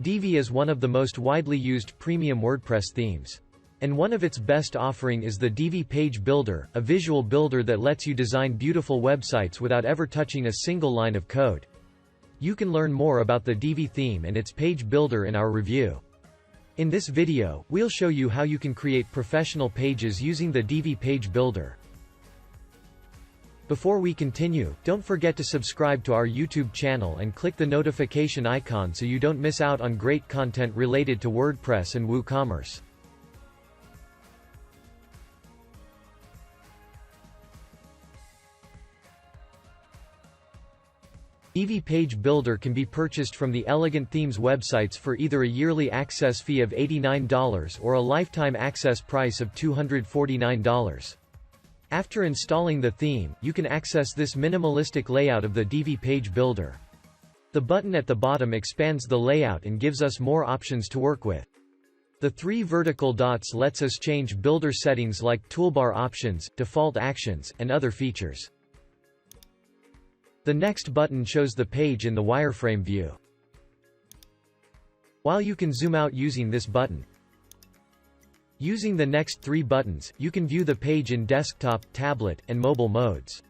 Divi is one of the most widely used premium WordPress themes. And one of its best offering is the Divi Page Builder, a visual builder that lets you design beautiful websites without ever touching a single line of code. You can learn more about the Divi theme and its page builder in our review. In this video, we'll show you how you can create professional pages using the Divi Page Builder. Before we continue, don't forget to subscribe to our YouTube channel and click the notification icon so you don't miss out on great content related to WordPress and WooCommerce. Divi Page Builder can be purchased from the Elegant Themes websites for either a yearly access fee of $89 or a lifetime access price of $249. After installing the theme, you can access this minimalistic layout of the Divi Page Builder. The button at the bottom expands the layout and gives us more options to work with. The three vertical dots lets us change builder settings like toolbar options, default actions, and other features. The next button shows the page in the wireframe view. While you can zoom out using this button, using the next three buttons, you can view the page in desktop, tablet, and mobile modes.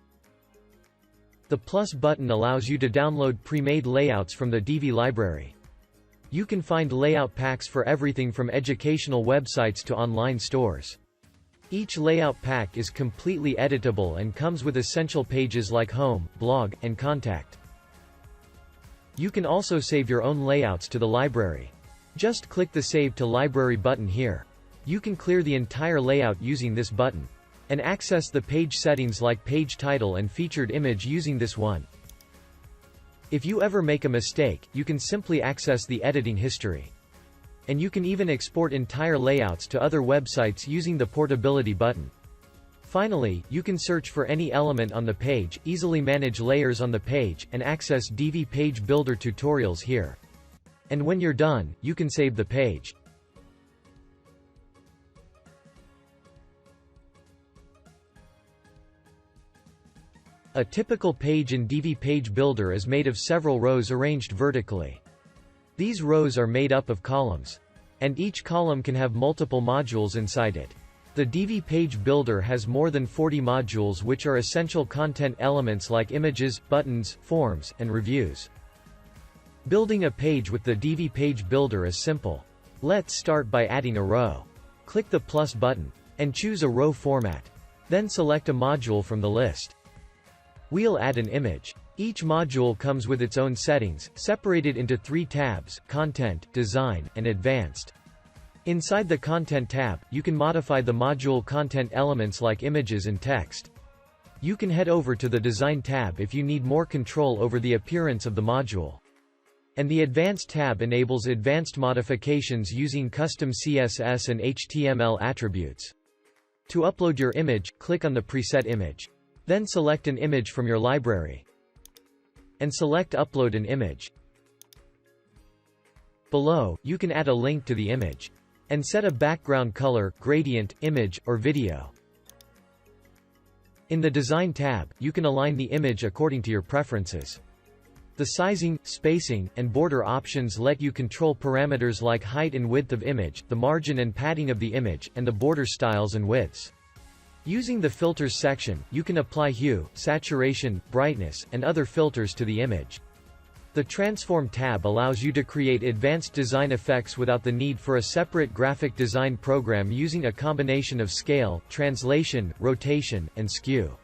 The plus button allows you to download pre-made layouts from the Divi library. You can find layout packs for everything from educational websites to online stores. Each layout pack is completely editable and comes with essential pages like home, blog, and contact. You can also save your own layouts to the library. Just click the Save to Library button here. You can clear the entire layout using this button, and access the page settings like page title and featured image using this one. If you ever make a mistake, you can simply access the editing history. And you can even export entire layouts to other websites using the portability button. Finally, you can search for any element on the page, easily manage layers on the page, and access Divi Page Builder tutorials here. And when you're done, you can save the page. A typical page in Divi Page Builder is made of several rows arranged vertically. These rows are made up of columns, and each column can have multiple modules inside it. The Divi Page Builder has more than 40 modules which are essential content elements like images, buttons, forms, and reviews. Building a page with the Divi Page Builder is simple. Let's start by adding a row. Click the plus button, and choose a row format. Then select a module from the list. We'll add an image. Each module comes with its own settings, separated into three tabs: Content, Design, and Advanced. Inside the Content tab, you can modify the module content elements like images and text. You can head over to the Design tab if you need more control over the appearance of the module. And the Advanced tab enables advanced modifications using custom CSS and HTML attributes. To upload your image, click on the preset image. Then select an image from your library, and select Upload an image. Below, you can add a link to the image, and set a background color, gradient, image, or video. In the Design tab, you can align the image according to your preferences. The sizing, spacing, and border options let you control parameters like height and width of image, the margin and padding of the image, and the border styles and widths. Using the Filters section, you can apply hue, saturation, brightness, and other filters to the image. The Transform tab allows you to create advanced design effects without the need for a separate graphic design program using a combination of scale, translation, rotation, and skew.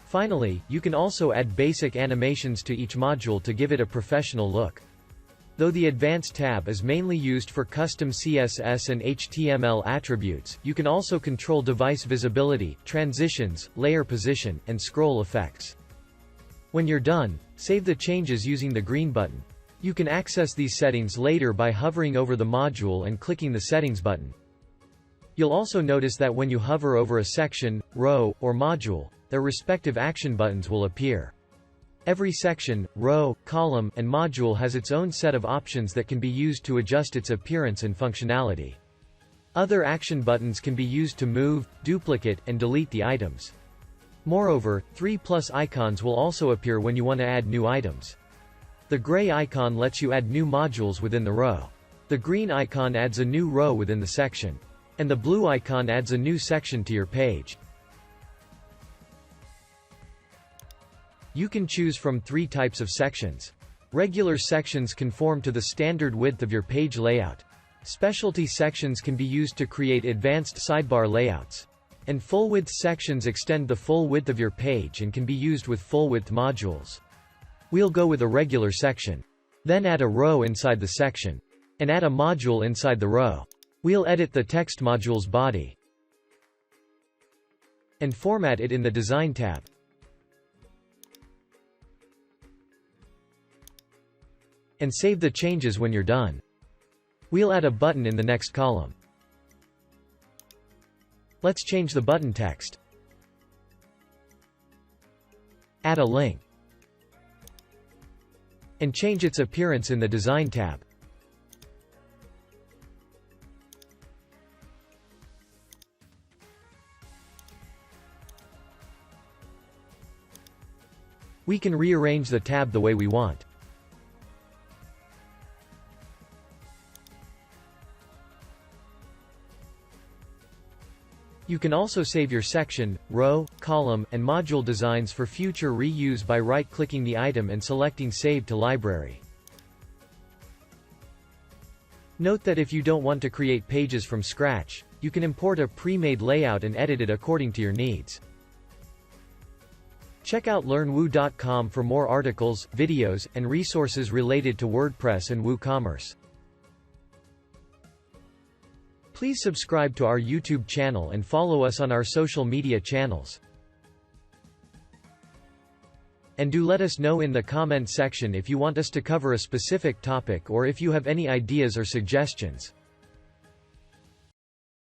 Finally, you can also add basic animations to each module to give it a professional look. Though the Advanced tab is mainly used for custom CSS and HTML attributes, you can also control device visibility, transitions, layer position, and scroll effects. When you're done, save the changes using the green button. You can access these settings later by hovering over the module and clicking the Settings button. You'll also notice that when you hover over a section, row, or module, their respective action buttons will appear. Every section, row, column, and module has its own set of options that can be used to adjust its appearance and functionality. Other action buttons can be used to move, duplicate, and delete the items. Moreover, 3 plus icons will also appear when you want to add new items. The gray icon lets you add new modules within the row. The green icon adds a new row within the section. And the blue icon adds a new section to your page. You can choose from 3 types of sections. Regular sections conform to the standard width of your page layout. Specialty sections can be used to create advanced sidebar layouts. And full-width sections extend the full width of your page and can be used with full-width modules. We'll go with a regular section. Then add a row inside the section. And add a module inside the row. We'll edit the text module's body. And format it in the Design tab. And save the changes when you're done. We'll add a button in the next column. Let's change the button text. Add a link. And change its appearance in the Design tab. We can rearrange the tab the way we want. You can also save your section, row, column, and module designs for future reuse by right-clicking the item and selecting Save to Library. Note that if you don't want to create pages from scratch, you can import a pre-made layout and edit it according to your needs. Check out learnwoo.com for more articles, videos, and resources related to WordPress and WooCommerce. Please subscribe to our YouTube channel and follow us on our social media channels. And do let us know in the comment section if you want us to cover a specific topic or if you have any ideas or suggestions.